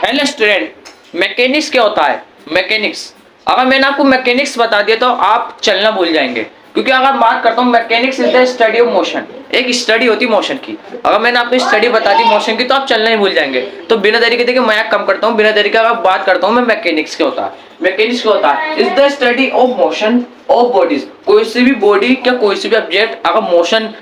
Hello student, mechanics क्या होता है? मैकेनिक्स, अगर मैंने आपको मैकेनिक्स बता दिया तो आप चलना भूल जाएंगे, क्योंकि अगर बात करता हूँ mechanics is the study of motion. एक स्टडी होती है मोशन की। अगर मैंने आपको स्टडी बता दी मोशन की तो आप चलना ही भूल जाएंगे। तो बिना देरी के देखिए मैं कम करता हूँ, बिना देरी के अगर बात करता हूँ मैं मैकेनिक्स क्या होता है। मैकेनिक्स क्या होता है? Is the study of motion of bodies. कोई सी भी बॉडी क्या कोई सी भी ऑब्जेक्ट अगर मोशन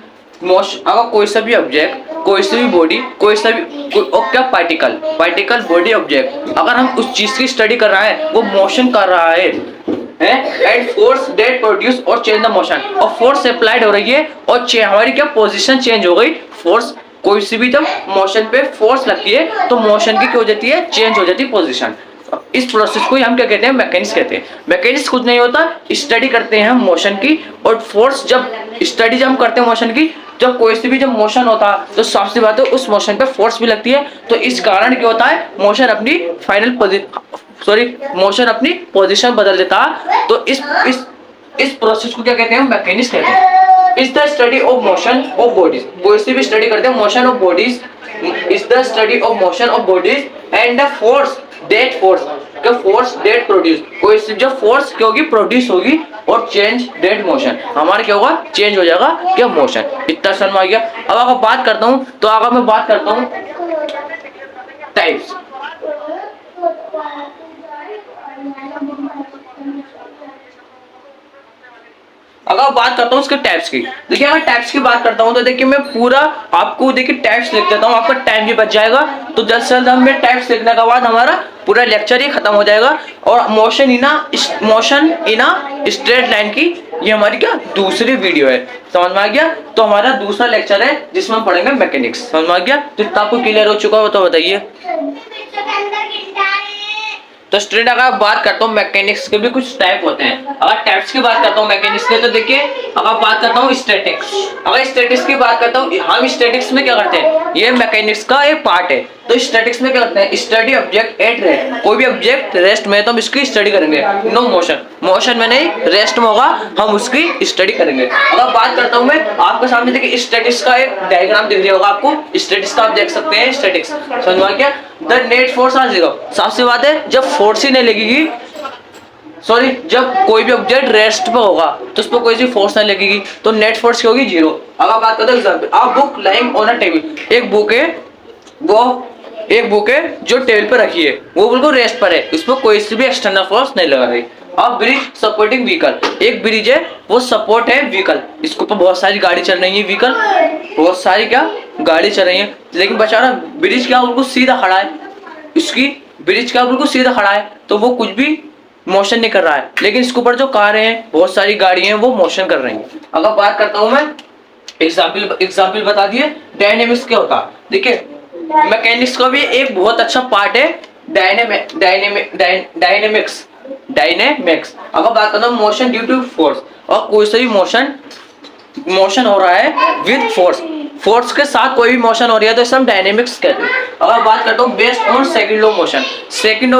अगर कोई सा भी ऑब्जेक्ट, कोई सी भी बॉडी, कोई सा भी और क्या पार्टिकल बॉडी ऑब्जेक्ट, अगर हम उस चीज की स्टडी कर रहा है वो मोशन कर रहा है एंड फोर्स दैट प्रोड्यूस और चेंज द मोशन, और फोर्स अप्लाइड हो रही है और हमारी क्या पोजीशन चेंज हो गई। फोर्स कोई सी भी जब मोशन पे फोर्स लगती है तो मोशन की क्या हो जाती है? चेंज हो जाती है पोजीशन। इस प्रोसेस को हम क्या कहते हैं? मैकेनिक्स कहते हैं। मैकेनिक्स कुछ नहीं होता, स्टडी करते हैं हम मोशन की, और फोर्स जब स्टडी जब हम करते हैं मोशन की, जब कोई सी भी जब मोशन होता है तो सबसे बात है उस मोशन पे फोर्स भी लगती है। तो इस कारण क्या होता है? मोशन अपनी मोशन अपनी पोजीशन बदल देता है। तो इस प्रोसेस को क्या कहते हैं? मैकेनिक्स कहते हैं। Is the study of motion of bodies. कोई सी भी स्टडी करते हैं motion of bodies, is the study of motion of bodies and the force that produce. कोई जो फोर्स क्या होगी? प्रोड्यूस होगी और चेंज डेट मोशन, हमारा क्या होगा? चेंज हो जाएगा क्या? मोशन। इतना समझ में आ गया? अब अगर बात करता हूँ तो अगर मैं बात करता हूँ टाइप्स, अगर बात करता हूँ उसके टाइप्स की, देखिए अगर टाइप्स की बात करता हूँ तो देखिए मैं पूरा आपको देखिए टाइप्स लिख देता हूँ, आपका टाइम भी बच जाएगा। तो जल्द से जल्द हमें टाइप्स लिखने के बाद हमारा पूरा लेक्चर ही खत्म हो जाएगा। और motion in a straight line की ये हमारी क्या दूसरी वीडियो है। समझ में आ गया? तो हमारा दूसरा लेक्चर है जिसमें हम पढ़ेंगे मैकेनिक्स। समझ में आ गया? तो इतना आपको क्लियर हो चुका हो तो बताइए। तो स्टूडेंट अगर बात करता हूँ मैकेनिक्स के भी कुछ टाइप होते हैं। अगर टाइप्स की बात करता हूँ मैकेनिक्स के तो देखिए अगर बात करता हूँ स्टैटिक्स, अगर स्टैटिक्स की बात करता हूँ, हम स्टैटिक्स में क्या करते हैं? ये मैकेनिक्स का एक पार्ट है। तो स्टैटिक्स में क्या करते हैं? Study object at rest. कोई भी ऑब्जेक्ट रेस्ट में तो हम इसकी स्टडी करेंगे। नो मोशन में नहीं, रेस्ट में होगा, हम उसकी स्टडी करेंगे। अगर बात करता हूँ मैं आपके सामने देखिए स्टैटिक्स का एक डायग्राम दिख रहा होगा आपको। स्टैटिक्स का आप देख सकते हैं स्टैटिक्स। समझ में आ गया? The net force are zero. सबसे बात है जब फोर्स ही नहीं लगेगी, जब कोई भी ऑब्जेक्ट रेस्ट पे होगा तो उस पर कोई सी फोर्स नहीं लगेगी तो नेट फोर्स क्या होगी? जीरो। अगर बात करते हैं एग्जांपल, आप book lying on a table, एक बुक है जो टेबल पर रखी है, वो बिल्कुल रेस्ट पर है, उस पर कोई सी भी एक्सटर्नल फोर्स नहीं लगा रही। अब ब्रिज सपोर्टिंग व्हीकल, एक ब्रिज है वो सपोर्ट है व्हीकल, इसके ऊपर बहुत सारी गाड़ी चल रही है, व्हीकल बहुत सारी क्या गाड़ी चल रही है, लेकिन बेचारा ब्रिज क्या बिल्कुल सीधा खड़ा है, इसकी ब्रिज क्या बिल्कुल सीधा खड़ा है तो वो कुछ भी मोशन नहीं कर रहा है। लेकिन इसके ऊपर जो कार हैं, बहुत सारी गाड़ी हैं, वो मोशन कर रही हैं। अगर बात करता हूं मैं एग्जाम्पल बता दिए डायनेमिक्स क्या होता है। देखिए मैकेनिक्स का भी एक बहुत अच्छा पार्ट है डायनेमिक्स। अगर बात करता हूँ मोशन ड्यू टू फोर्स, और कोई सा भी मोशन हो रहा है विद फोर्स के साथ कोई भी मोशन हो रही है तो इसे हम डायनेमिक्स कहते हैं। अगर बात करता हूँ based on second law motion, second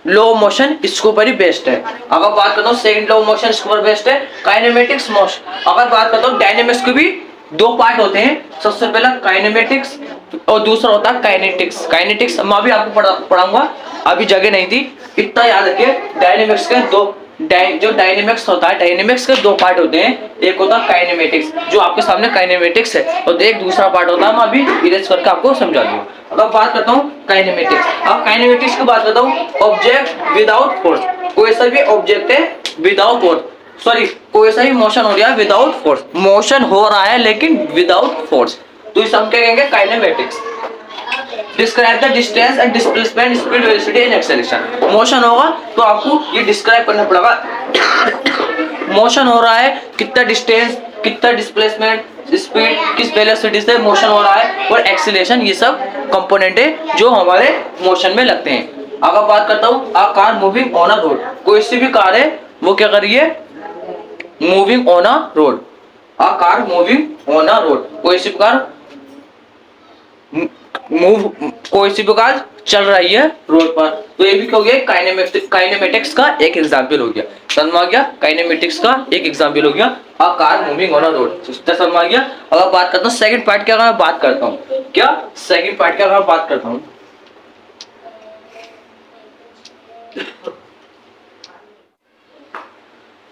law motion इसके ऊपर ही बेस्ड है। अगर बात करता हूँ सेकंड लॉ मोशन इसके ऊपर बेस्ड है। काइनेमेटिक्स मोशन, अगर बात करता हूँ डायनेमिक्स के भी दो पार्ट होते हैं, सबसे पहला काइनेमेटिक्स और दूसरा होता है काइनेटिक्स मैं अभी आपको पढ़ाऊंगा, अभी जगह नहीं थी, इतना याद रखिए। डायनेमिक्स के जो डायनेमिक्स होता है, डायनेमिक्स के दो पार्ट होते हैं, एक होता है काइनेमेटिक्स जो आपके सामने काइनेमेटिक्स है, और एक दूसरा पार्ट होता है, मैं अभी इरेज करके आपको समझा दूंगा। अब बात करता हूँ काइनेमेटिक्स। अब काइनेमेटिक्स की बात करता हूँ, ऑब्जेक्ट विदाउट फोर्स, कोई सा भी ऑब्जेक्ट है विदाउट फोर्स, कोई सा भी मोशन हो रहा है विदाउट फोर्स, मोशन हो रहा है लेकिन विदाउट फोर्स, तो इसे हम क्या कहेंगे? Kinematics. Describe the distance and displacement, speed, velocity and acceleration. Motion होगा तो आपको ये डिस्क्राइब करना पड़ेगा, मोशन हो रहा है, कितना डिस्टेंस, कितना डिस्प्लेसमेंट, स्पीड, किस वेलोसिटी से मोशन हो रहा है, और एक्सेलरेशन, ये सब कंपोनेंट है जो हमारे मोशन में लगते हैं। अगर बात करता हूँ a car moving on a road, कोई सी भी कार है वो क्या कर रही है? Moving on a road. A car moving on a road, कोई सी कार चल रही है रोड पर, तो ये भी क्या हो गया? काइनेमेटिक्स का एक एग्जांपल हो गया। समझ आ गया? काइनेमेटिक्स का एक एग्जांपल हो गया a car moving on a road. समझ आ गया? अगर बात करता हूँ सेकंड पार्ट क्या, अगर मैं बात करता हूँ क्या सेकंड पार्ट क्या, अगर बात करता हूँ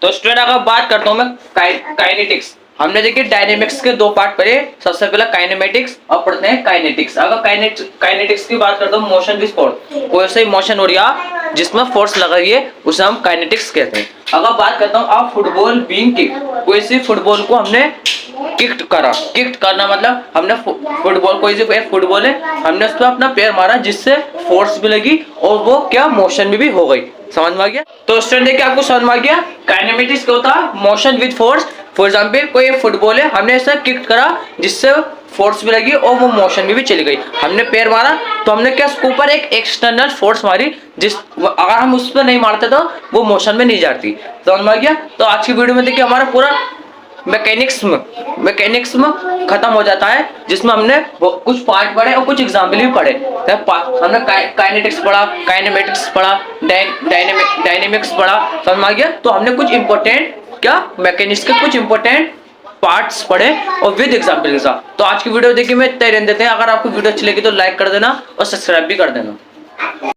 तो स्टूडेंट अगर बात करता हूँ मैं काइनेटिक्स, हमने देखिए डायनेमिक्स के दो पार्ट पढ़े, सबसे पहला काइनेमेटिक्स और पढ़ते हैं काइनेटिक्स। अगर काइनेटिक्स की बात करता हूँ, मोशन विद फोर्स, कोई सा मोशन हो रहा जिसमें फोर्स लगा रही है उसे हम काइनेटिक्स कहते हैं। अगर बात करता हूँ आप फुटबॉल बीइंग किक, कोई सी फुटबॉल को हमने किक्ड करा, किक्ड करना मतलब हमने फुटबॉल, कोई सी फुटबॉल है हमने उस पर अपना पैर मारा जिससे फोर्स भी लगी और वो क्या मोशन में भी हो गई। समझ में आ गया? तो स्टूडेंट देखिए आपको समझ में आ गया काइनेमेटिक्स क्या होता है, motion with force. For example कोई फुटबॉल है, हमने ऐसा किक करा जिससे फोर्स भी लगी और वो मोशन में भी चली गई। हमने पैर मारा तो हमने क्या उसके ऊपर एक एक्सटर्नल फोर्स मारी, जिस अगर हम उस पर नहीं मारते तो वो मोशन में नहीं जाती। समझ में आ गया? तो आज की वीडियो में देखिए हमारा पूरा मैकेनिक्स में खत्म हो जाता है, जिसमें हमने कुछ पार्ट पढ़े और कुछ एग्जाम्पल भी पढ़े। हमने काइनेटिक्स पढ़ा, काइनेमेटिक्स पढ़ा, डायनेमिक्स पढ़ा। समझ में आ गया? तो हमने कुछ इंपॉर्टेंट क्या मैकेनिक्स के कुछ इंपॉर्टेंट पार्ट्स पढ़े और विद एग्जाम्पल के साथ। तो आज की वीडियो देखिए मैं इतना ही रहने देते हैं। अगर आपको वीडियो अच्छी लगी तो लाइक कर देना और सब्सक्राइब भी कर देना।